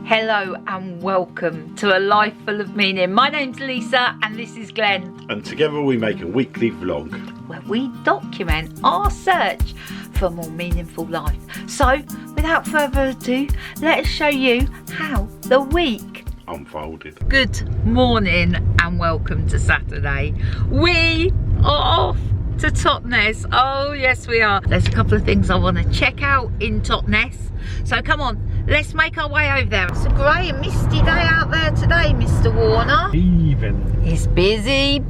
Hello and welcome to A Life Full of Meaning. My name's Lisa and this is Glenn. And together we make a weekly vlog where we document our search for a more meaningful life. So, without further ado, let us show you how the week unfolded. Good morning and welcome to Saturday. We are off to Totnes. Oh yes we are. There's a couple of things I want to check out in Totnes. So come on, let's make our way over there. It's a grey and misty day out there today, Mr. Warner. Even. It's busy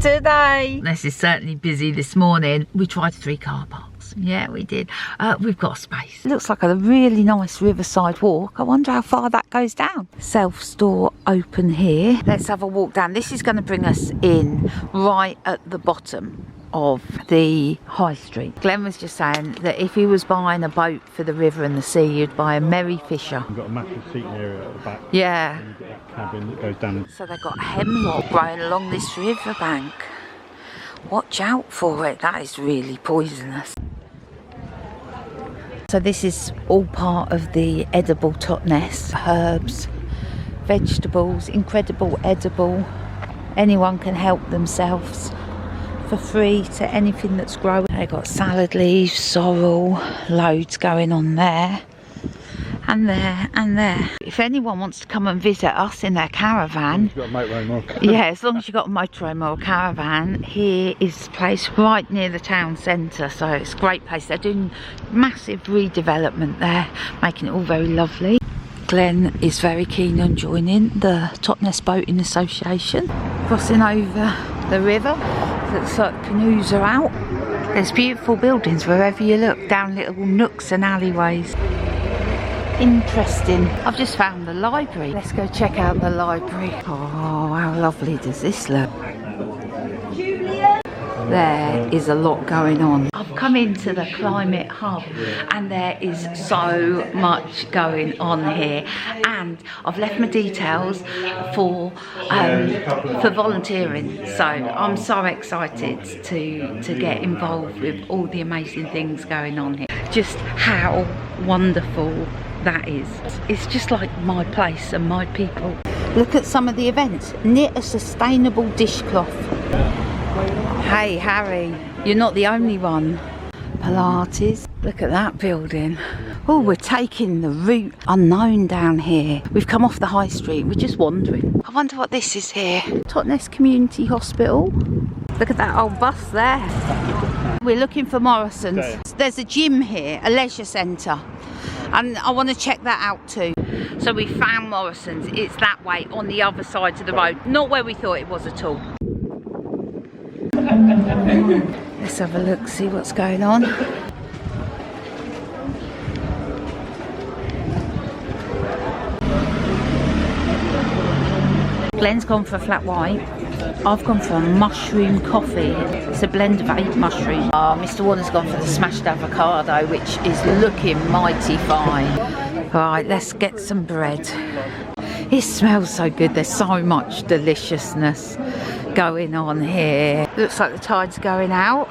today. This is certainly busy this morning. We tried 3 car parks. Yeah, we did. We've got space. It looks like a really nice riverside walk. I wonder how far that goes down. Self-store open here. Let's have a walk down. This is going to bring us in right at the bottom of the high street. Glenn was just saying that if he was buying a boat for the river and the sea, you'd buy a Merry Fisher. You've got a massive seating area at the back. Yeah. And you've got that cabin that goes down. So they've got hemlock growing along this riverbank. Watch out for it, that is really poisonous. So this is all part of the edible Totnes. Herbs, vegetables, incredible edible. Anyone can help themselves for free to anything that's growing. They've got salad leaves, sorrel, loads going on there. And there and there. If anyone wants to come and visit us in their caravan, You've got a motorhome or yeah, as long as you've got a motorhome or a caravan, here is a place right near the town centre, so it's a great place. They're doing massive redevelopment there, making it all very lovely. Glenn is very keen on joining the Totnes Boating Association, crossing over the river. Looks like canoes are out. There's beautiful buildings wherever you look, down little nooks and alleyways. Interesting. I've just found the library. Let's go check out the library. Oh, how lovely does this look? There is a lot going on. I've come into the Climate Hub and there is so much going on here, and I've left my details for volunteering, so I'm so excited to get involved with all the amazing things going on here. Just how wonderful that is. It's just like my place and my people. Look at some of the events. Knit a sustainable dishcloth. Hey Harry, you're not the only one. Pilates. Look at that building. Oh, we're taking the route unknown down here. We've come off the high street, we're just wandering. I wonder what this is here. Totnes Community Hospital. Look at that old bus there. We're looking for Morrison's. Okay. There's a gym here, a leisure centre, and I want to check that out too. So we found Morrison's. It's that way on the other side of the road, not where we thought it was at all. Let's have a look, see what's going on. Glenn's gone for a flat white. I've gone for a mushroom coffee. It's a blend of 8 mushrooms. Mr. Warner's gone for the smashed avocado, which is looking mighty fine. Right, let's get some bread. It smells so good. There's so much deliciousness going on here. Looks like the tide's going out.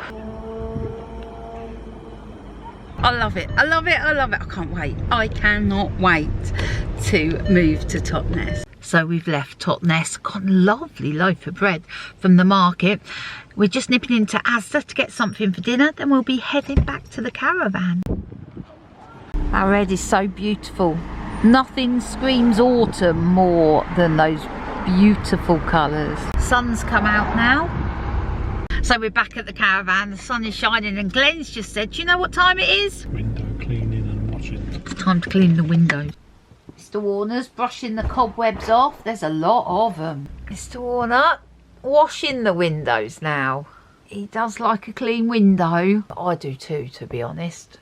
I love it. I love it. I love it. I can't wait. I cannot wait to move to Totnes. So we've left Totnes, got a lovely loaf of bread from the market. We're just nipping into Asda to get something for dinner, then we'll be heading back to the caravan. Our red is so beautiful. Nothing screams autumn more than those beautiful colours. Sun's come out now. So we're back at the caravan, the sun is shining, and Glenn's just said, do you know what time it is? Window cleaning and washing. It's time to clean the windows. Mr. Warner's brushing the cobwebs off. There's a lot of them. Mr. Warner, washing the windows now. He does like a clean window. I do too, to be honest.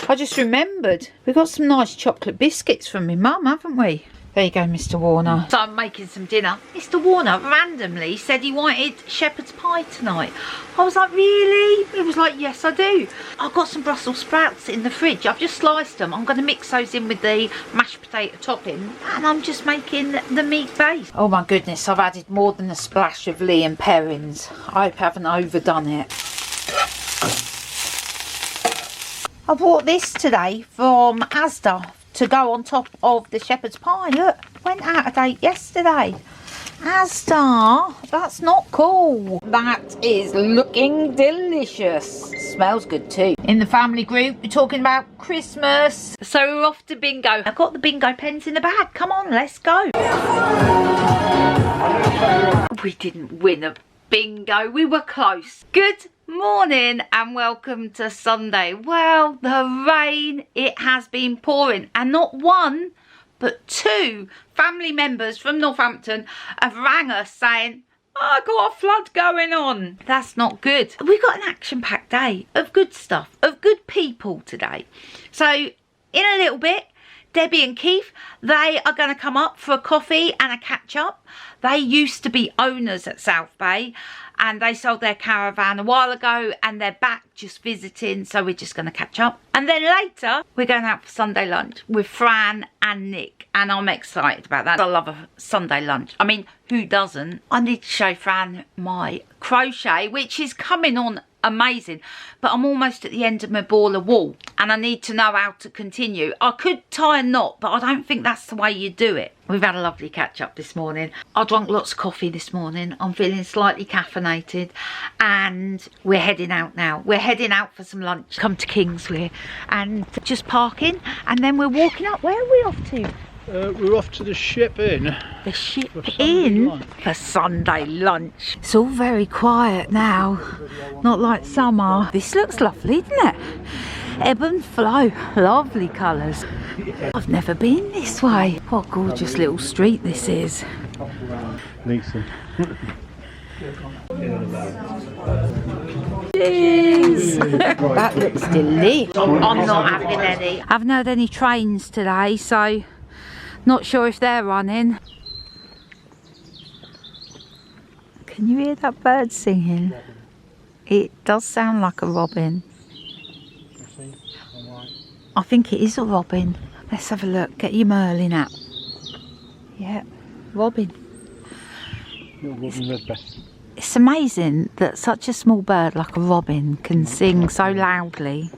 I just remembered, we got some nice chocolate biscuits from my mum, haven't we? There you go, Mr. Warner. So I'm making some dinner. Mr. Warner randomly said he wanted shepherd's pie tonight. I was like, really? He was like, yes, I do. I've got some Brussels sprouts in the fridge. I've just sliced them. I'm going to mix those in with the mashed potato topping. And I'm just making the meat base. Oh my goodness, I've added more than a splash of Lee and Perrins. I hope I haven't overdone it. I bought this today from Asda to go on top of the shepherd's pie. Look, went out of date yesterday. Asda, that's not cool. That is looking delicious. Smells good too. In the family group, we're talking about Christmas. So we're off to bingo. I've got the bingo pens in the bag. Come on, let's go. We didn't win a bingo. We were close. Good morning and welcome to Sunday. Well, the rain, it has been pouring, and not one but two family members from Northampton have rang us saying, I got a flood going on. That's not good. We've got an action-packed day of good stuff, of good people today. So in a little bit, Debbie and Keith, they are going to come up for a coffee and a catch-up. They used to be owners at South Bay and they sold their caravan a while ago and they're back just visiting, so we're just going to catch up. And then later, we're going out for Sunday lunch with Fran and Nick, and I'm excited about that. I love a Sunday lunch. I mean, who doesn't? I need to show Fran my crochet, which is coming on amazing, but I'm almost at the end of my baller wall and I need to know how to continue. I could tie a knot, but I don't think that's the way you do it. We've had a lovely catch up this morning. I drank lots of coffee this morning. I'm feeling slightly caffeinated and we're heading out now. We're heading out for some lunch. Come to Kingswear and just parking, and then we're walking up. Where are we off to? We're off to the Ship Inn. The Ship Inn for Sunday lunch. It's all very quiet now, not like summer. This looks lovely, doesn't it? Ebb and flow, lovely colours. I've never been this way. What a gorgeous little street this is. Lisa. Cheers! That looks delicious. I'm not having any. I haven't had any trains today, so not sure if they're running. Can you hear that bird singing? It does sound like a robin. I think it is a robin. Let's have a look. Get your Merlin out. Yeah, robin. It's amazing that such a small bird like a robin can sing so loudly.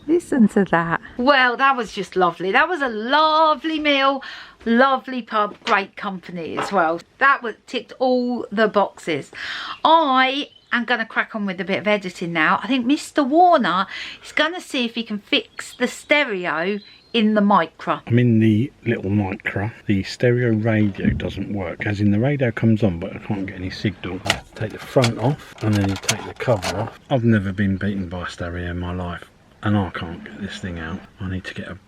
Listen to that. Well, that was just lovely. That was a lovely meal, lovely pub, great company as well. That ticked all the boxes. I am going to crack on with a bit of editing now. I think Mr. Warner is going to see if he can fix the stereo in the Micra. I'm in the little Micra. The stereo radio doesn't work, as in the radio comes on but I can't get any signal. I have to take the front off and then you take the cover off. I've never been beaten by a stereo in my life and I can't get this thing out. I need to get a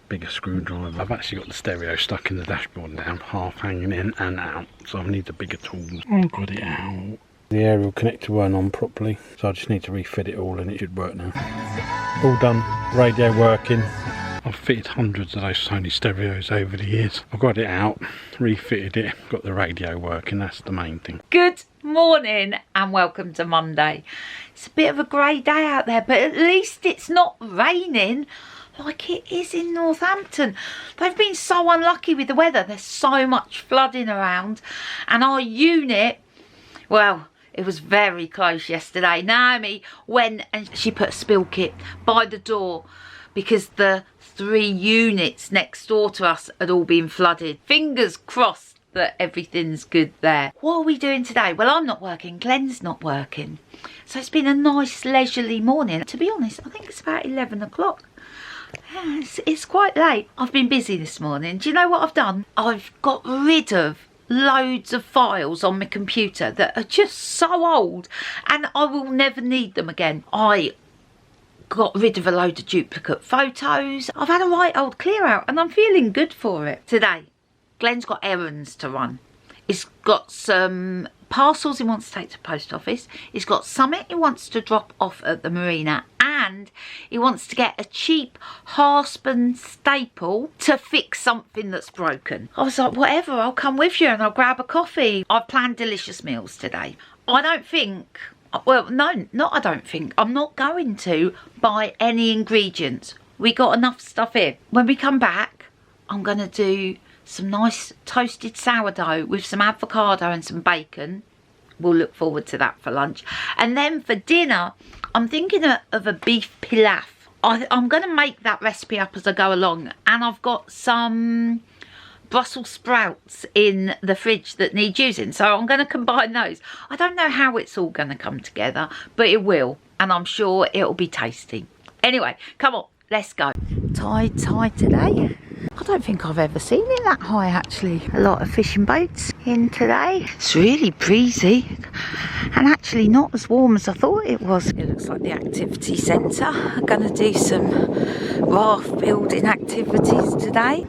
bigger screwdriver. I've actually got the stereo stuck in the dashboard now, half hanging in and out, so I need a bigger tool. I've got it out. The aerial connector weren't on properly, so I just need to refit it all and it should work now. All done, radio working. I've fitted hundreds of those Sony stereos over the years. I've got it out, refitted it, got the radio working, that's the main thing. Good morning and welcome to Monday. It's a bit of a grey day out there, but at least it's not raining like it is in Northampton. They've been so unlucky with the weather. There's so much flooding around, and our unit, well, it was very close yesterday. Naomi went and she put a spill kit by the door because the 3 units next door to us had all been flooded. Fingers crossed that everything's good there. What are we doing today? Well, I'm not working, Glenn's not working. So it's been a nice leisurely morning. To be honest, I think it's about 11 o'clock. It's quite late. I've been busy this morning. Do you know what I've done? I've got rid of loads of files on my computer that are just so old and I will never need them again. I got rid of a load of duplicate photos. I've had a right old clear out and I'm feeling good for it. Today, Glenn's got errands to run. He's got some parcels he wants to take to the post office. He's got something he wants to drop off at the marina, and he wants to get a cheap Harspen staple to fix something that's broken. I was like, whatever, I'll come with you and I'll grab a coffee. I've planned delicious meals today. I don't think, well, no, not I don't think, I'm not going to buy any ingredients. We got enough stuff here. When we come back, I'm going to do some nice toasted sourdough with some avocado and some bacon. We'll look forward to that for lunch. And then for dinner, I'm thinking of a beef pilaf. I'm going to make that recipe up as I go along. And I've got some Brussels sprouts in the fridge that need using. So I'm going to combine those. I don't know how it's all going to come together, but it will. And I'm sure it'll be tasty. Anyway, come on, let's go. Tide today. I don't think I've ever seen it that high actually. A lot of fishing boats in today. It's really breezy and actually not as warm as I thought it was. It looks like the activity centre. I'm going to do some raft building activities today.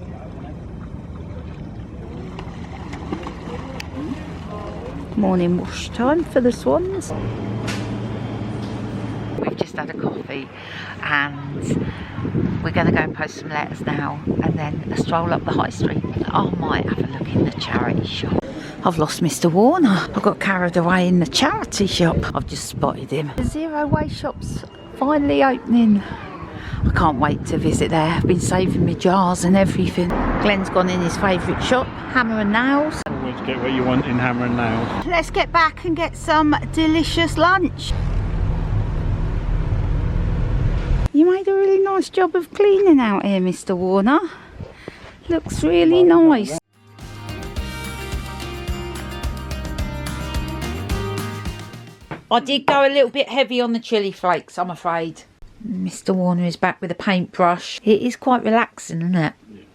Morning wash time for the swans. We've just had a coffee and we're going to go and post some letters now and then a stroll up the high street. I might have a look in the charity shop. I've lost Mr. Warner. I got carried away in the charity shop. I've just spotted him. The zero waste shop's finally opening. I can't wait to visit there. I've been saving my jars and everything. Glenn's gone in his favourite shop, Hammer and Nails. Always get what you want in Hammer and Nails. Let's get back and get some delicious lunch. You made a really nice job of cleaning out here, Mr. Warner. Looks really nice. I did go a little bit heavy on the chilli flakes, I'm afraid. Mr. Warner is back with a paintbrush. It is quite relaxing, isn't it?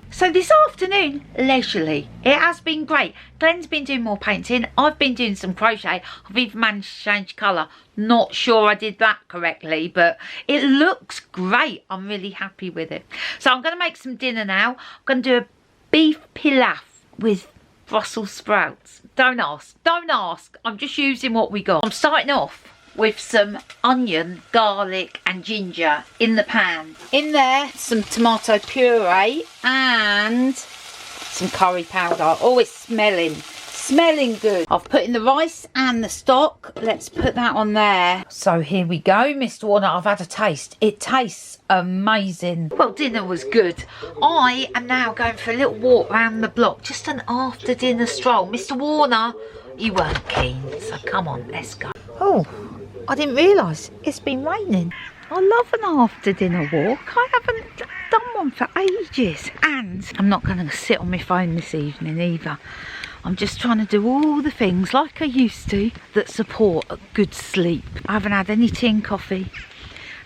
So this afternoon, leisurely. It has been great. Glenn's been doing more painting. I've been doing some crochet. I've even managed to change colour. Not sure I did that correctly, but it looks great. I'm really happy with it. So I'm going to make some dinner now. I'm going to do a beef pilaf with Brussels sprouts. Don't ask. Don't ask. I'm just using what we got. I'm starting off with some onion, garlic and ginger in the pan. In there, some tomato puree and some curry powder. Oh, it's smelling good. I've put in the rice and the stock. Let's put that on there. So here we go, Mr. Warner. I've had a taste. It tastes amazing. Well, dinner was good. I am now going for a little walk around the block. Just an after dinner stroll. Mr. Warner, you weren't keen, so come on, let's go. Oh, I didn't realise it's been raining. I love an after dinner walk. I haven't done one for ages. And I'm not going to sit on my phone this evening either. I'm just trying to do all the things like I used to that support a good sleep. I haven't had any tea and coffee.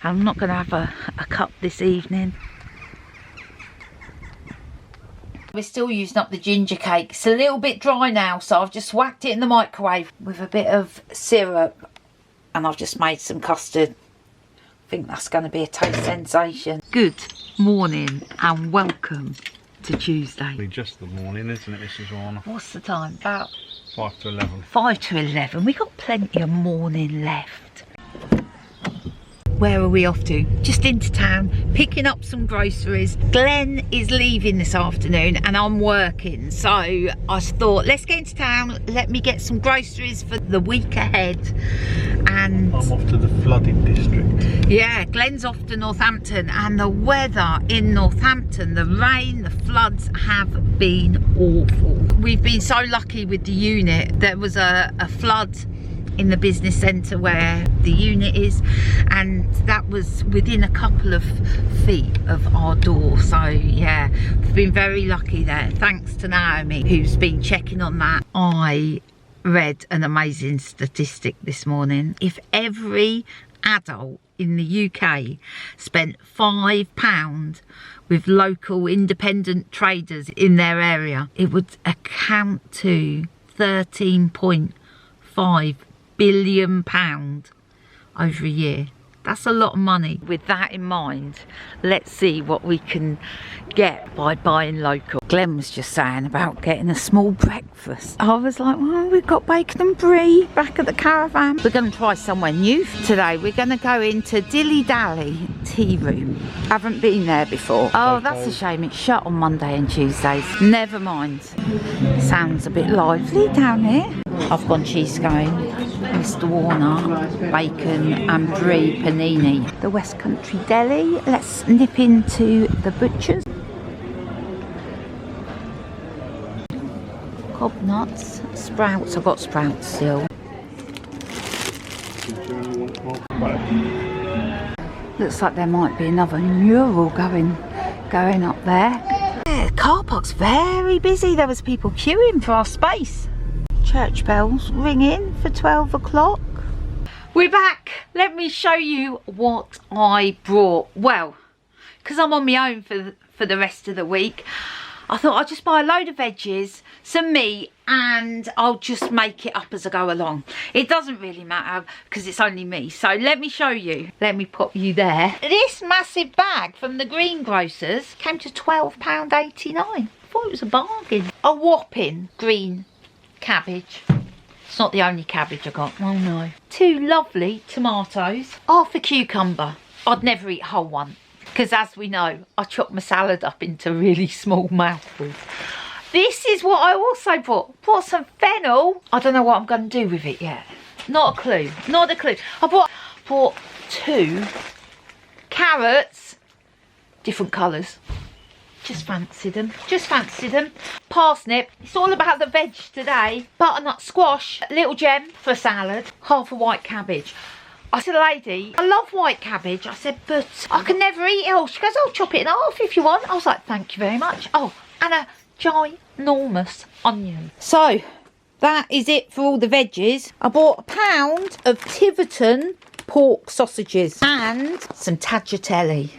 And I'm not going to have a cup this evening. We're still using up the ginger cake. It's a little bit dry now, so I've just whacked it in the microwave with a bit of syrup. And I've just made some custard. I think that's going to be a taste sensation. Good morning and welcome to Tuesday. Just the morning, isn't it, Mrs. Warner? What's the time? About 5 to 11. 5 to 11. We got plenty of morning left. Where are we off to? Just into town, picking up some groceries. Glenn is leaving this afternoon and I'm working. So I thought, let's get into town. Let me get some groceries for the week ahead. And I'm off to the flooded district. Yeah, Glenn's off to Northampton and the weather in Northampton, the rain, the floods have been awful. We've been so lucky with the unit. There was a flood in the business centre where the unit is, and that was within a couple of feet of our door. So yeah, we've been very lucky there. Thanks to Naomi who's been checking on that. I read an amazing statistic this morning. If every adult in the UK spent £5 with local independent traders in their area, it would account to £13.5 billion over a year. That's a lot of money. With that in mind, let's see what we can get by buying local. Glenn was just saying about getting a small breakfast. I was like, well, we've got bacon and brie back at the Caravan. We're going to try somewhere new today. We're going to go into Dilly Dally Tea Room. Haven't been there before. Oh, that's a shame. It's shut on Monday and Tuesdays. Never mind. Sounds a bit lively down here. I've gone cheese scone, Mr. Warner, bacon and brie panini. The West Country Deli. Let's nip into the butcher's. Cob nuts, sprouts. I've got sprouts still. Looks like there might be another mural going up there. Yeah, the car park's very busy. There was people queuing for our space. Church bells ringing for 12 o'clock. We're back. Let me show you what I brought. Well, because I'm on my own for the rest of the week, I thought I'd just buy a load of veggies, some meat, and I'll just make it up as I go along. It doesn't really matter because it's only me. So let me show you. Let me pop you there. This massive bag from the greengrocers came to £12.89. I thought it was a bargain. A whopping green cabbage. It's not the only cabbage I got. Oh no. 2 lovely tomatoes. Half a cucumber. I'd never eat a whole one, because as we know, I chop my salad up into really small mouthfuls. This is what I also brought. Brought some fennel. I don't know what I'm going to do with it yet. Not a clue. Not a clue. I brought 2 carrots. Different colours. Just fancied them. Just fancied them. Parsnip. It's all about the veg today. Butternut squash. Little gem for salad. Half a white cabbage. I said, lady, I love white cabbage. I said, but I can never eat it all. She goes, I'll chop it in half if you want. I was like, thank you very much. Oh, and a ginormous onion. So, that is it for all the veggies. I bought a pound of Tiverton pork sausages and some tagliatelle.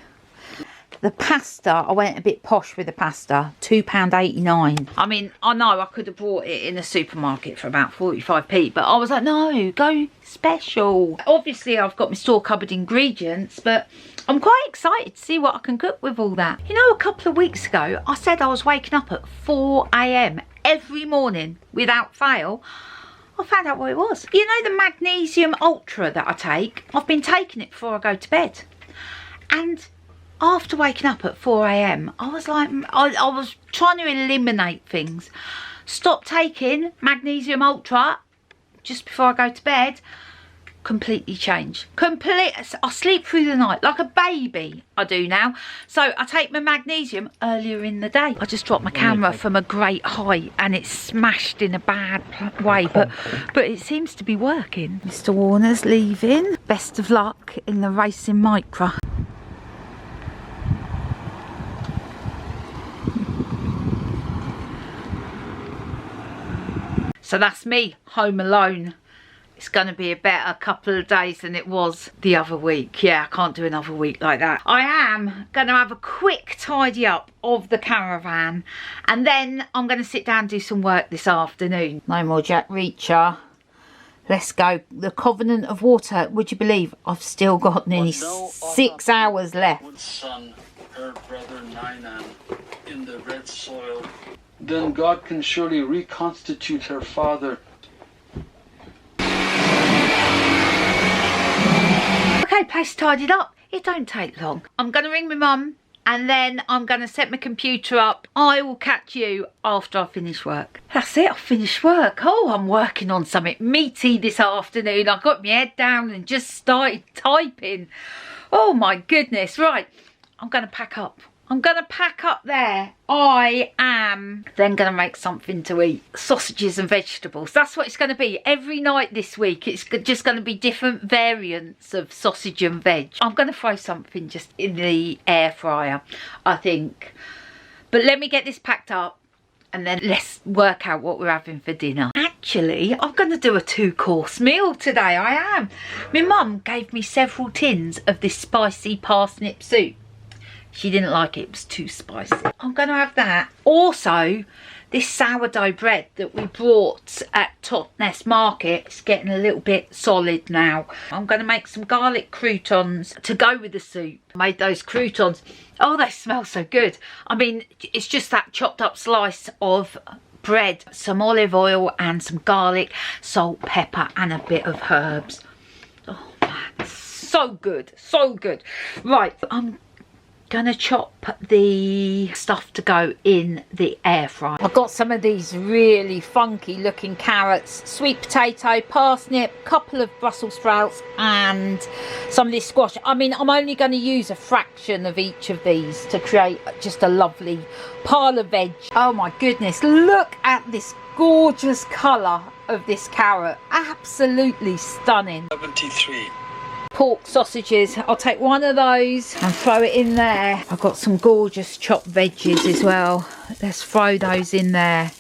The pasta, I went a bit posh with the pasta, £2.89. I mean, I know I could have bought it in a supermarket for about 45p, but I was like, no, go special. Obviously, I've got my store cupboard ingredients, but I'm quite excited to see what I can cook with all that. You know, a couple of weeks ago, I said I was waking up at 4 AM every morning without fail. I found out what it was. You know the Magnesium Ultra that I take? I've been taking it before I go to bed. And after waking up at 4 AM, I was like, I was trying to eliminate things. Stop taking Magnesium Ultra just before I go to bed. Completely changed. I sleep through the night like a baby. I do now. So I take my magnesium earlier in the day. I just dropped my camera from a great height and it's smashed in a bad way, but it seems to be working. Mr. Warner's leaving. Best of luck in the racing micro. So that's me, home alone. It's going to be a better couple of days than it was the other week. Yeah, I can't do another week like that. I am going to have a quick tidy up of the caravan. And then I'm going to sit down and do some work this afternoon. No more Jack Reacher. Let's go. The Covenant of Water. Would you believe I've still got nearly 6 hours left. Son, her brother Nainan, in the red soil. Then God can surely reconstitute her father. Okay, place tidied up. It don't take long. I'm going to ring my mum and then I'm going to set my computer up. I will catch you after I finish work. That's it, I've finished work. Oh, I'm working on something meaty this afternoon. I got my head down and just started typing. Oh my goodness. Right, I'm going to pack up. I'm going to pack up there. I am then going to make something to eat. Sausages and vegetables. That's what it's going to be. Every night this week, it's just going to be different variants of sausage and veg. I'm going to throw something just in the air fryer, I think. But let me get this packed up and then let's work out what we're having for dinner. Actually, I'm going to do a 2-course meal today. I am. My mum gave me several tins of this spicy parsnip soup. She didn't like it, it was too spicy. I'm going to have that. Also, this sourdough bread that we brought at Totnes market is getting a little bit solid now. I'm going to make some garlic croutons to go with the soup. I made those croutons. Oh, they smell so good. I mean, it's just that chopped up slice of bread, some olive oil and some garlic, salt, pepper and a bit of herbs. Oh man, so good, so good. Right, I'm gonna chop the stuff to go in the air fryer. I've got some of these really funky looking carrots, sweet potato, parsnip, couple of Brussels sprouts and some of this squash. I mean, I'm only going to use a fraction of each of these to create just a lovely pile of veg. Oh my goodness, look at this gorgeous colour of this carrot. Absolutely stunning. 73. pork sausages. I'll take one of those and throw it in there. I've got some gorgeous chopped veggies as well. Let's throw those in there.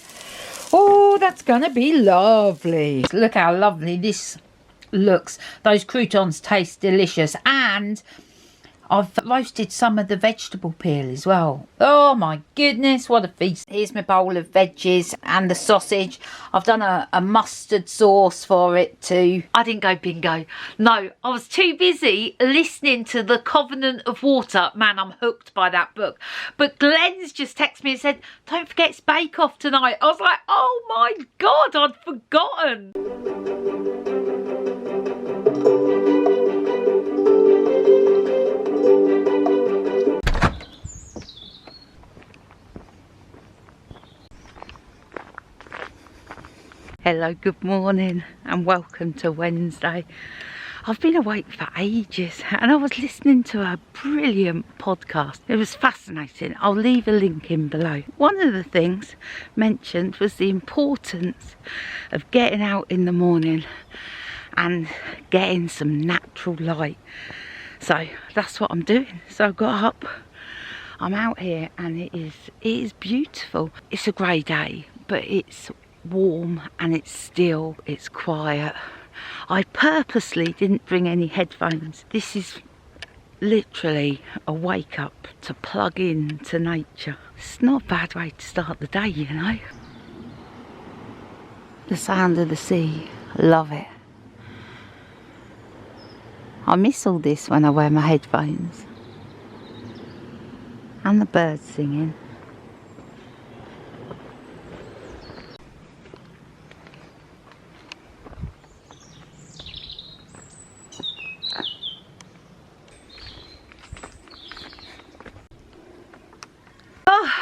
Oh, that's gonna be lovely. Look how lovely this looks. Those croutons taste delicious, and I've roasted some of the vegetable peel as well. Oh my goodness, what a feast. Here's my bowl of veggies and the sausage. I've done a mustard sauce for it too. I didn't go bingo. No, I was too busy listening to The Covenant of Water. Man, I'm hooked by that book. But Glenn's just texted me and said, don't forget it's Bake Off tonight. I was like, oh my God, I'd forgotten. Hello, good morning and welcome to Wednesday. I've been awake for ages and I was listening to a brilliant podcast. It was fascinating. I'll leave a link in below. One of the things mentioned was the importance of getting out in the morning and getting some natural light. So that's what I'm doing. So I got up, I'm out here, and it is beautiful. It's a grey day, but it's warm and it's still, it's quiet. I purposely didn't bring any headphones. This is literally a wake up to plug in to nature. It's not a bad way to start the day, you know. The sound of the sea, love it. I miss all this when I wear my headphones. And the birds singing.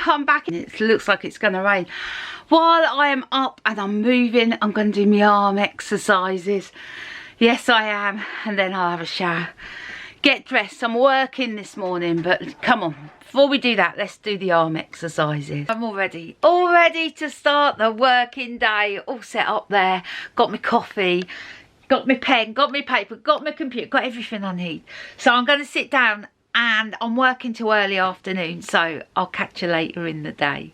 I'm back and it looks like it's going to rain. While I am up and I'm moving, I'm going to do my arm exercises. Yes, I am. And then I'll have a shower. Get dressed. I'm working this morning, but come on. Before we do that, let's do the arm exercises. I'm all ready to start the working day. All set up there. Got my coffee. Got my pen. Got my paper. Got my computer. Got everything I need. So I'm going to sit down. And I'm working till early afternoon, so I'll catch you later in the day.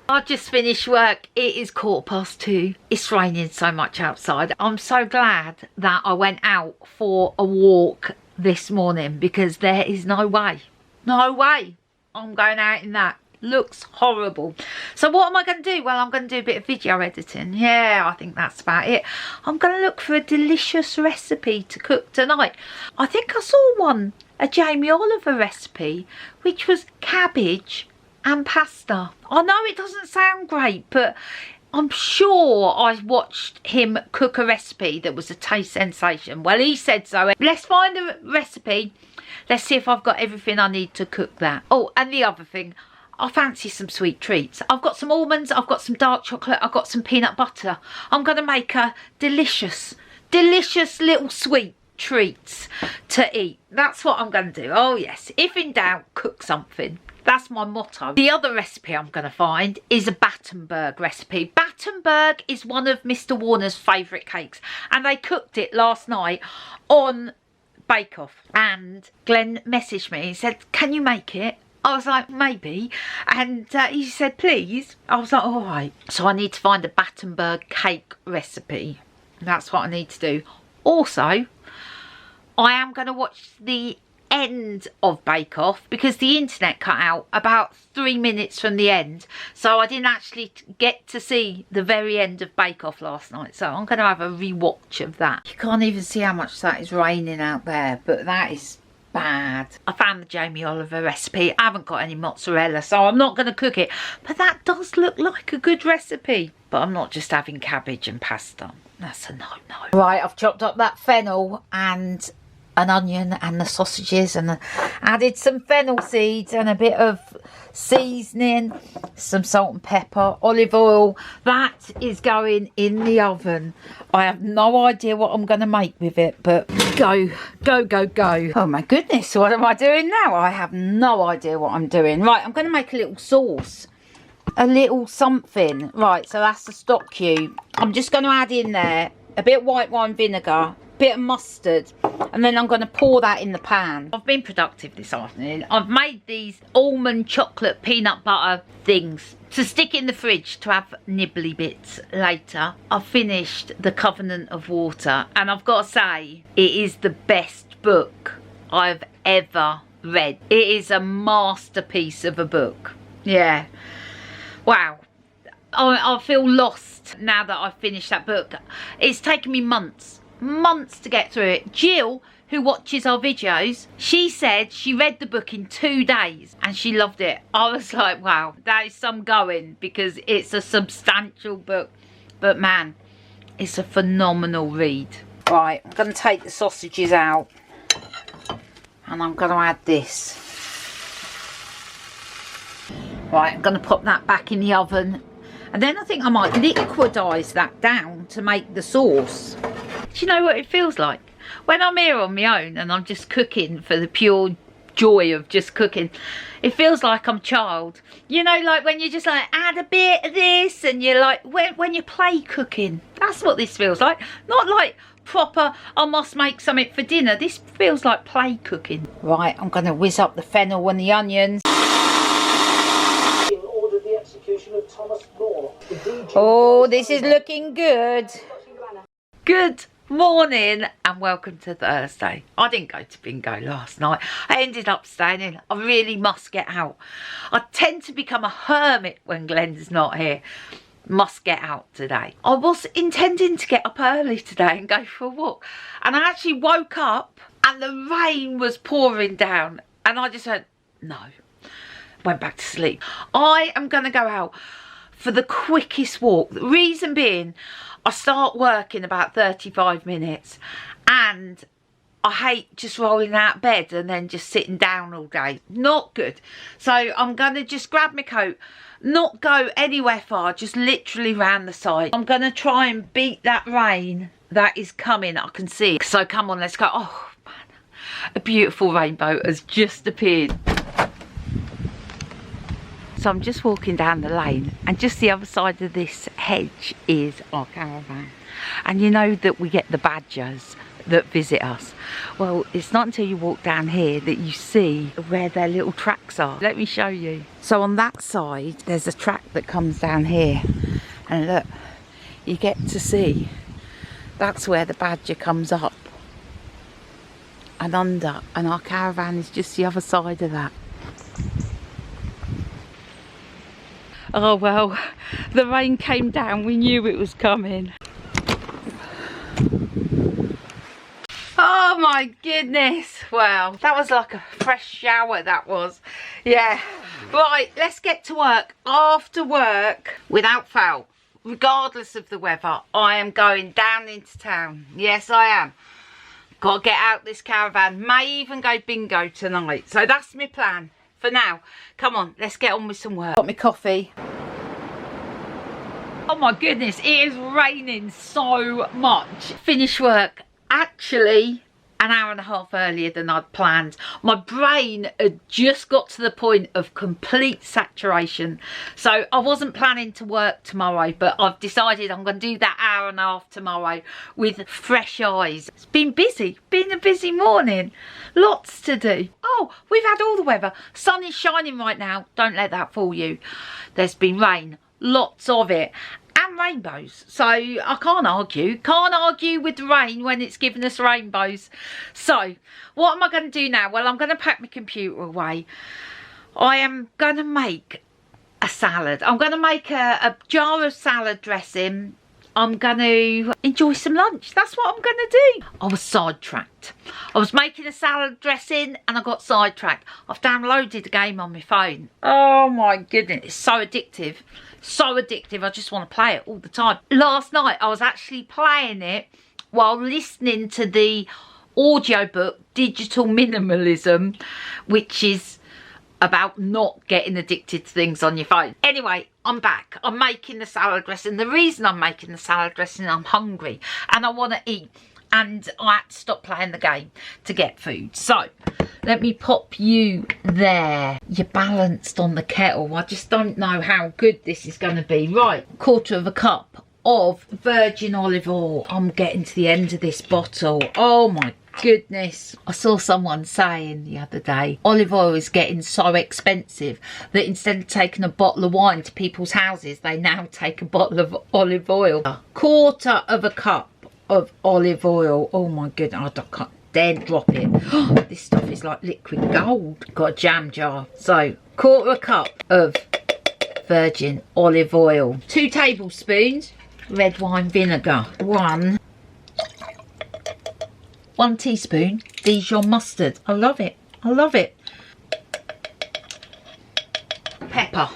I've just finished work. It is 2:15. It's raining so much outside. I'm so glad that I went out for a walk this morning, because there is no way I'm going out in that. Looks horrible. So what am I going to do? Well, I'm going to do a bit of video editing. Yeah, I think that's about it. I'm going to look for a delicious recipe to cook tonight. I think I saw a Jamie Oliver recipe, which was cabbage and pasta. I know it doesn't sound great, but I'm sure I watched him cook a recipe that was a taste sensation. Well, he said so. Let's find a recipe. Let's see if I've got everything I need to cook that. Oh, and the other thing, I fancy some sweet treats. I've got some almonds, I've got some dark chocolate, I've got some peanut butter. I'm going to make a delicious little sweet treats to eat. That's what I'm going to do. Oh yes, if in doubt, cook something. That's my motto. The other recipe I'm going to find is a Battenberg recipe. Battenberg is one of Mr. Warner's favourite cakes, and they cooked it last night on Bake Off. And Glenn messaged me and said, can you make it? I was like, maybe. And he said, please. I was like, all right. So I need to find a Battenberg cake recipe. That's what I need to do. Also, I am going to watch the end of Bake Off, because the internet cut out about 3 minutes from the end. So I didn't actually get to see the very end of Bake Off last night. So I'm going to have a rewatch of that. You can't even see how much that is raining out there, but that is bad. I found the Jamie Oliver recipe. I haven't got any mozzarella, so I'm not going to cook it, but that does look like a good recipe. But I'm not just having cabbage and pasta. That's a no-no. Right, I've chopped up that fennel and an onion and the sausages, and added some fennel seeds and a bit of seasoning, some salt and pepper, olive oil. That is going in the oven. I have no idea what I'm going to make with it, but go. Oh my goodness, what am I doing now? I have no idea what I'm doing. Right, I'm going to make a little sauce, a little something. Right, so that's the stock cube. I'm just going to add in there a bit white wine vinegar, bit of mustard, and then I'm going to pour that in the pan. I've been productive this afternoon. I've made these almond chocolate peanut butter things to stick in the fridge to have nibbly bits later. I've finished The Covenant of Water, and I've got to say, it is the best book I've ever read. It is a masterpiece of a book. Yeah. Wow. I feel lost now that I've finished that book. It's taken me months to get through it. Jill, who watches our videos, she said she read the book in 2 days and she loved it. I was like, wow, that is some going, because it's a substantial book. But man, it's a phenomenal read. Right, I'm going to take the sausages out and I'm going to add this. Right, I'm going to pop that back in the oven. And then I think I might liquidise that down to make the sauce. Do you know what it feels like? When I'm here on my own and I'm just cooking for the pure joy of just cooking, it feels like I'm a child. You know, like when you just like add a bit of this, and you're like, when you play cooking, that's what this feels like. Not like proper, I must make something for dinner. This feels like play cooking. Right, I'm going to whiz up the fennel and the onions. Oh, this is looking good. Good morning and welcome to Thursday. I didn't go to bingo last night. I ended up staying in. I really must get out. I tend to become a hermit when Glenn's not here. Must get out today. I was intending to get up early today and go for a walk, and I actually woke up and the rain was pouring down, and I just went, no. Went back to sleep. I am going to go out for the quickest walk. The reason being, I start work in about 35 minutes and I hate just rolling out of bed and then just sitting down all day. Not good. So I'm going to just grab my coat, not go anywhere far, just literally round the side. I'm going to try and beat that rain that is coming. I can see it. So come on, let's go. Oh man, a beautiful rainbow has just appeared. So I'm just walking down the lane, and just the other side of this hedge is our caravan. And you know that we get the badgers that visit us. Well, it's not until you walk down here that you see where their little tracks are. Let me show you. So on that side, there's a track that comes down here. And look, you get to see, that's where the badger comes up and under. And our caravan is just the other side of that. Oh well, the rain came down, we knew it was coming. Oh my goodness, wow, that was like a fresh shower, that was. Yeah, right, let's get to work. After work, without fail, regardless of the weather, I am going down into town. Yes, I am. Got to get out this caravan, may even go bingo tonight. So that's my plan. For now, come on, let's get on with some work. Got my coffee. Oh my goodness, it is raining so much. Finished work actually an hour and a half earlier than I'd planned. My brain had just got to the point of complete saturation. So I wasn't planning to work tomorrow, but I've decided I'm going to do that hour and a half tomorrow with fresh eyes. It's been busy, been a busy morning. Lots to do. Oh, we've had all the weather. Sun is shining right now. Don't let that fool you. There's been rain, lots of it. And rainbows, so I can't argue with the rain when it's giving us rainbows. So what am I going to do now? Well, I'm going to pack my computer away. I am going to make a salad. I'm going to make a jar of salad dressing. I'm going to enjoy some lunch. That's what I'm going to do. I was sidetracked. I was making a salad dressing and I got sidetracked. I've downloaded the game on my phone. Oh my goodness, it's so addictive. So addictive, I just want to play it all the time. Last night I was actually playing it while listening to the audiobook Digital Minimalism, which is about not getting addicted to things on your phone. Anyway, I'm back. I'm making the salad dressing. The reason I'm making the salad dressing, I'm hungry and I want to eat, and I had to stop playing the game to get food. So let me pop you there. You're balanced on the kettle. I just don't know how good this is going to be. Right, 1/4 cup of virgin olive oil. I'm getting to the end of this bottle. Oh my goodness. I saw someone saying the other day, olive oil is getting so expensive that instead of taking a bottle of wine to people's houses, they now take a bottle of olive oil. A quarter of a cup of olive oil. Oh my goodness, I can't dare drop it. This stuff is like liquid gold. Got a jam jar. So, quarter of a cup of virgin olive oil. 2 tablespoons red wine vinegar. 1 teaspoon Dijon mustard. I love it. I love it. Pepper.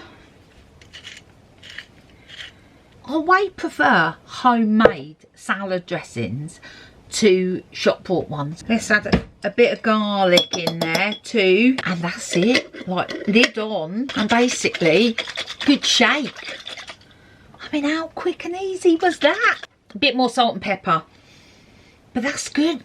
I way prefer homemade salad dressings to shop bought ones. Let's add a bit of garlic in there too, and that's it. Like, lid on, and basically good shake. I mean, how quick and easy was that? A bit more salt and pepper, but that's good.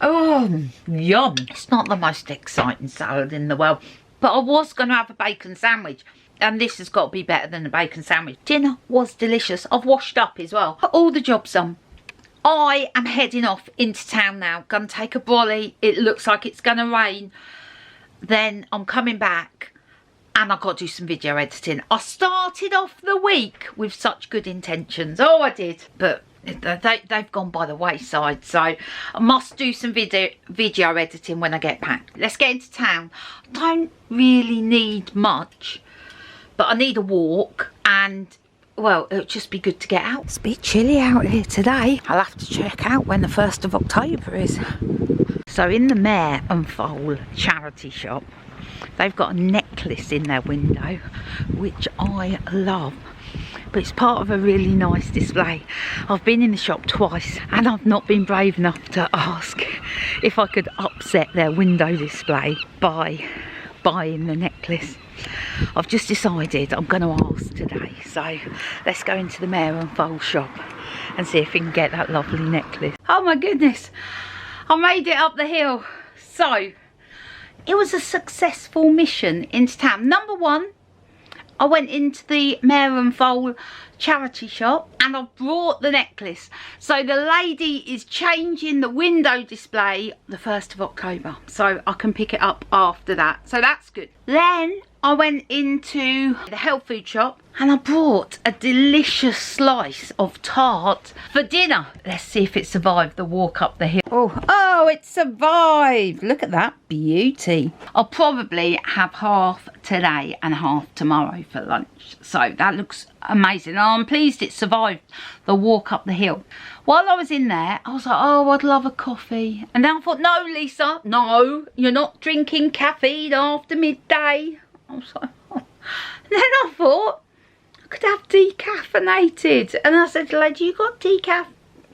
Oh, yum. It's not the most exciting salad in the world, but I was going to have a bacon sandwich, and this has got to be better than a bacon sandwich. Dinner was delicious. I've washed up as well. Got all the jobs done. I am heading off into town now. Gonna take a brolly. It looks like it's gonna rain. Then I'm coming back and I've got to do some video editing. I started off the week with such good intentions. Oh, I did. But they've gone by the wayside. So I must do some video editing when I get back. Let's get into town. I don't really need much, but I need a walk, and well, it'll just be good to get out. It's a bit chilly out here today. I'll have to check out when the 1st of October is. So in the Mare and Foal charity shop, they've got a necklace in their window, which I love. But it's part of a really nice display. I've been in the shop twice and I've not been brave enough to ask if I could upset their window display by buying the necklace. I've just decided I'm going to ask today, so let's go into the Mare and Foal shop and see if we can get that lovely necklace. Oh my goodness, I made it up the hill. So it was a successful mission into town. Number 1, I went into the Mare and Foal charity shop and I brought the necklace. So the lady is changing the window display the 1st of October, so I can pick it up after that. So that's good. Then I went into the health food shop and I brought a delicious slice of tart for dinner. Let's see if it survived the walk up the hill. Oh, it survived. Look at that beauty. I'll probably have half today and half tomorrow for lunch. So that looks amazing. I'm pleased it survived the walk up the hill. While I was in there, I was like, oh, I'd love a coffee. And then I thought, no, Lisa, no, you're not drinking caffeine after midday. I was like, oh. And then I thought I could have decaffeinated. And I said to the lady, you got decaf?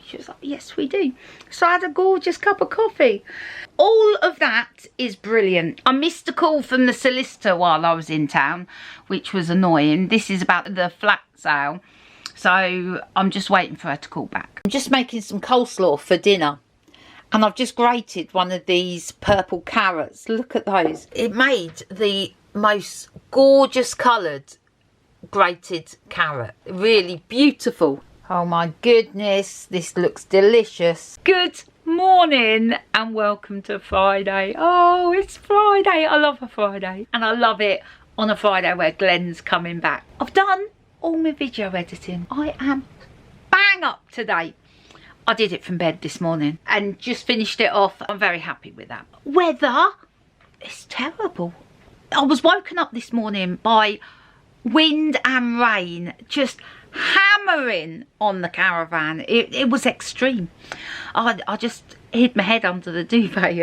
She was like, yes, we do. So I had a gorgeous cup of coffee. All of that is brilliant. I missed a call from the solicitor while I was in town, which was annoying. This is about the flat sale. So I'm just waiting for her to call back. I'm just making some coleslaw for dinner. And I've just grated one of these purple carrots. Look at those. It made the most gorgeous coloured grated carrot. Really beautiful. Oh my goodness, this looks delicious. Good morning and welcome to Friday. Oh, it's Friday. I love a Friday. And I love it on a Friday where Glenn's coming back. I've done all my video editing. I am bang up to date. I did it from bed this morning and just finished it off. I'm very happy with that. Weather is terrible. I was woken up this morning by wind and rain just hammering on the caravan. It was extreme. I just hid my head under the duvet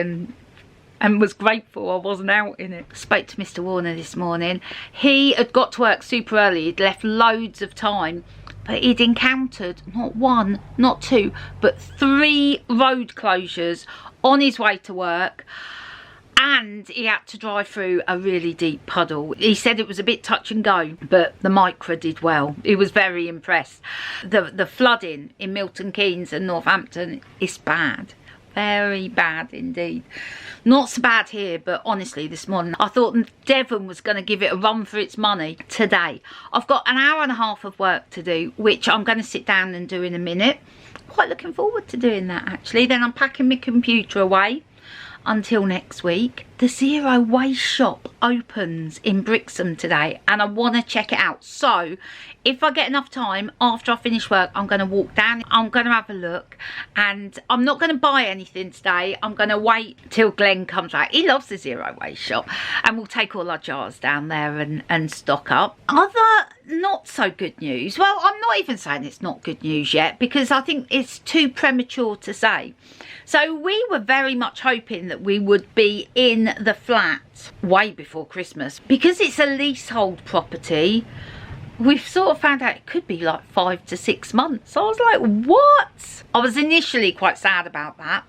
and was grateful I wasn't out in it. Spoke to Mr. Warner this morning. He had got to work super early. He'd left loads of time, but he'd encountered not 1, not 2, but 3 road closures on his way to work. And he had to drive through a really deep puddle. He said it was a bit touch and go, but the Micra did well. He was very impressed. The flooding in Milton Keynes and Northampton is bad. Very bad indeed. Not so bad here, but honestly this morning I thought Devon was going to give it a run for its money today. I've got an hour and a half of work to do, which I'm going to sit down and do in a minute. Quite looking forward to doing that actually. Then I'm packing my computer away until next week. The Zero Waste shop opens in Brixham today and I want to check it out. So if I get enough time after I finish work, I'm going to walk down, I'm going to have a look, and I'm not going to buy anything today. I'm going to wait till Glenn comes back. He loves the Zero Waste shop, and we'll take all our jars down there and stock up. Other not so good news, well, I'm not even saying it's not good news yet because I think it's too premature to say. So we were very much hoping that we would be in the flat way before Christmas. Because it's a leasehold property, we've sort of found out it could be like 5 to 6 months. So I was like, what? I was initially quite sad about that.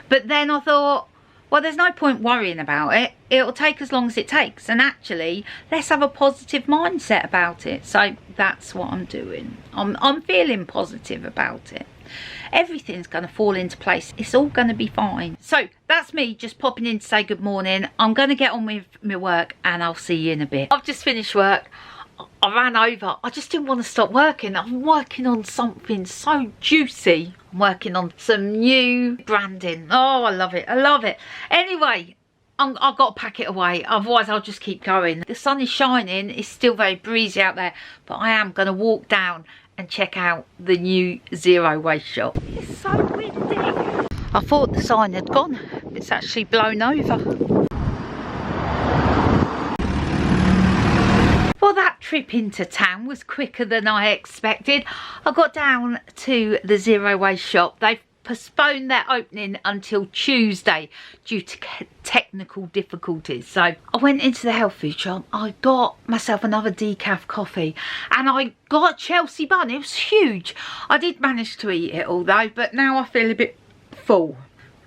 But then I thought, well, there's no point worrying about it. It'll take as long as it takes. And actually, let's have a positive mindset about it. So that's what I'm doing. I'm feeling positive about it. Everything's going to fall into place. It's all going to be fine. So that's me just popping in to say good morning. I'm going to get on with my work and I'll see you in a bit. I've just finished work. I ran over. I just didn't want to stop working. I'm working on something so juicy. I'm working on some new branding. Oh, I love it. I love it. Anyway, I've got to pack it away. Otherwise, I'll just keep going. The sun is shining. It's still very breezy out there. But I am going to walk down and check out the new Zero Waste shop. It's so windy. I thought the sign had gone. It's actually blown over. Well, that trip into town was quicker than I expected. I got down to the Zero Waste shop. They've postponed their opening until Tuesday due to technical difficulties. So I went into the health food shop. I got myself another decaf coffee and I got a Chelsea bun. It was huge. I did manage to eat it all though, but now I feel a bit full.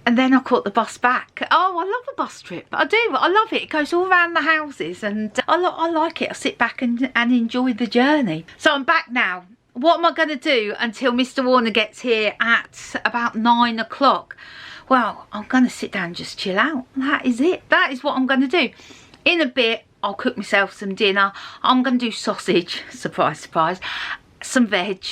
And then I caught the bus back. Oh, I love a bus trip. I do. I love it. It goes all around the houses and I like it. I sit back and enjoy the journey. So I'm back now. What am I going to do until Mr. Warner gets here at about 9 o'clock? Well, I'm going to sit down and just chill out. That is it. That is what I'm going to do. In a bit, I'll cook myself some dinner. I'm going to do sausage, surprise, surprise, some veg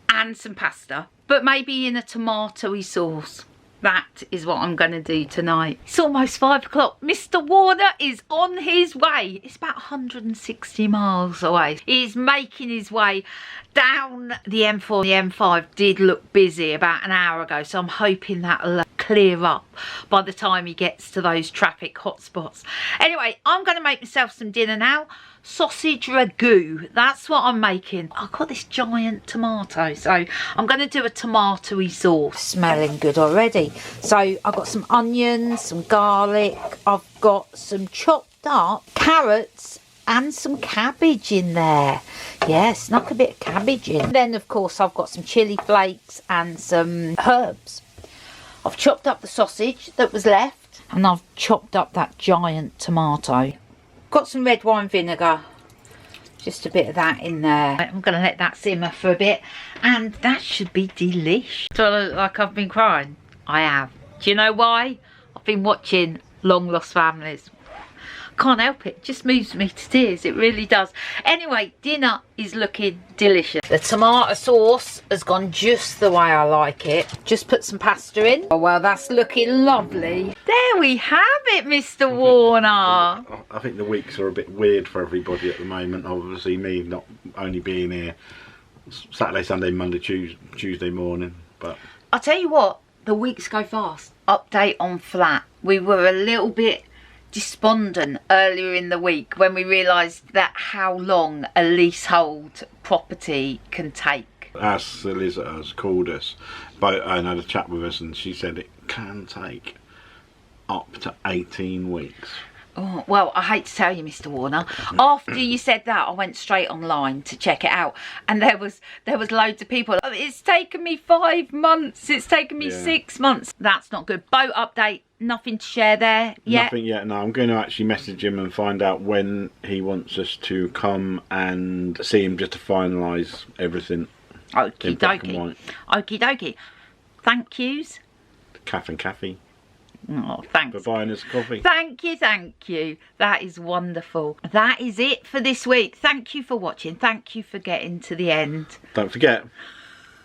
and some pasta, but maybe in a tomatoey sauce. That is what I'm going to do tonight. It's almost 5 o'clock. Mr. Warner is on his way. It's about 160 miles away. He's making his way down the M4. The M5 did look busy about an hour ago, so I'm hoping that'll clear up by the time he gets to those traffic hotspots. Anyway, I'm going to make myself some dinner now. Sausage ragu, that's what I'm making. I've got this giant tomato, so I'm going to do a tomatoey sauce. Smelling good already. So I've got some onions, some garlic, I've got some chopped up carrots and some cabbage in there. Yes, snuck a bit of cabbage in. Then of course I've got some chilli flakes and some herbs. I've chopped up the sausage that was left and I've chopped up that giant tomato. Got some red wine vinegar, just a bit of that in there. I'm going to let that simmer for a bit and that should be delish. Do I look like I've been crying? I have. Do you know why? I've been watching Long Lost Families. Can't help it, just moves me to tears, it really does. Anyway, dinner is looking delicious. The tomato sauce has gone just the way I like it. Just put some pasta in. Oh well, that's looking lovely. There we have it, Mr. Warner. I think the weeks are a bit weird for everybody at the moment. Obviously me not only being here Saturday, Sunday, Monday, Tuesday morning, but I'll tell you what, the weeks go fast. Update on flat. We were a little bit despondent earlier in the week when we realised that how long a leasehold property can take. Our solicitors called us and had a chat with us and she said it can take up to 18 weeks. Oh, well, I hate to tell you, Mr. Warner, after you said that, I went straight online to check it out, and there was loads of people. It's taken me 5 months. It's taken me 6 months. That's not good. Boat update. Nothing to share there yet? Nothing yet, no. I'm going to actually message him and find out when he wants us to come and see him just to finalise everything. Okie dokie. Okie dokie. Thank yous. Caff and Caffey. Oh, thanks. For buying us coffee. Thank you, thank you. That is wonderful. That is it for this week. Thank you for watching. Thank you for getting to the end. Don't forget,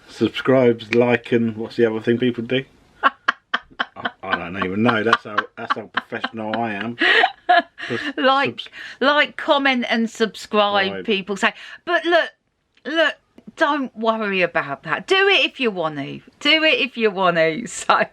subscribe, like, and what's the other thing people do? I don't even know. That's how professional I am. Like, comment, and subscribe. Right. People say, but look. Don't worry about that. Do it if you want to. Do it if you want to. So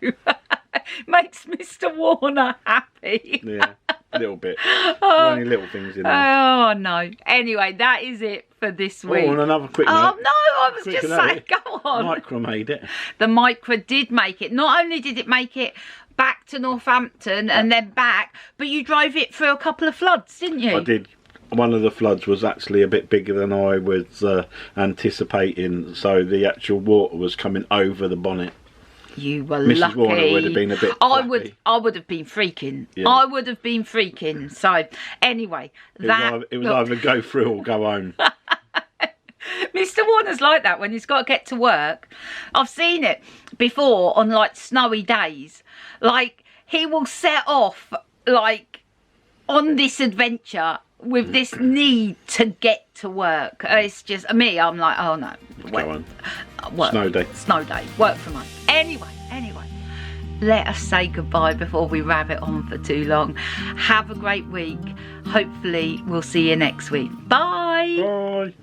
makes Mr. Warner happy. Yeah, a little bit. Only little things in there. Oh no. Anyway, that is it for this week. Oh, and another quick note. Oh no, I was just saying. Go on. Micra made it. The Micra did make it. Not only did it make it back to Northampton and then back, but you drove it through a couple of floods, didn't you? I did. One of the floods was actually a bit bigger than I was anticipating, so the actual water was coming over the bonnet. You were Mrs. lucky. Warner would have been a bit flappy. I would have been freaking. Yeah. I would have been freaking. So anyway, it was either go through or go home. Mr. Warner's like that when he's got to get to work. I've seen it before on like snowy days. Like he will set off like on this adventure with this need to get to work. It's just me. I'm like, oh no, Go on. Work. Snow day. Work from home. Anyway. Let us say goodbye before we rabbit on for too long. Have a great week. Hopefully we'll see you next week. Bye. Bye.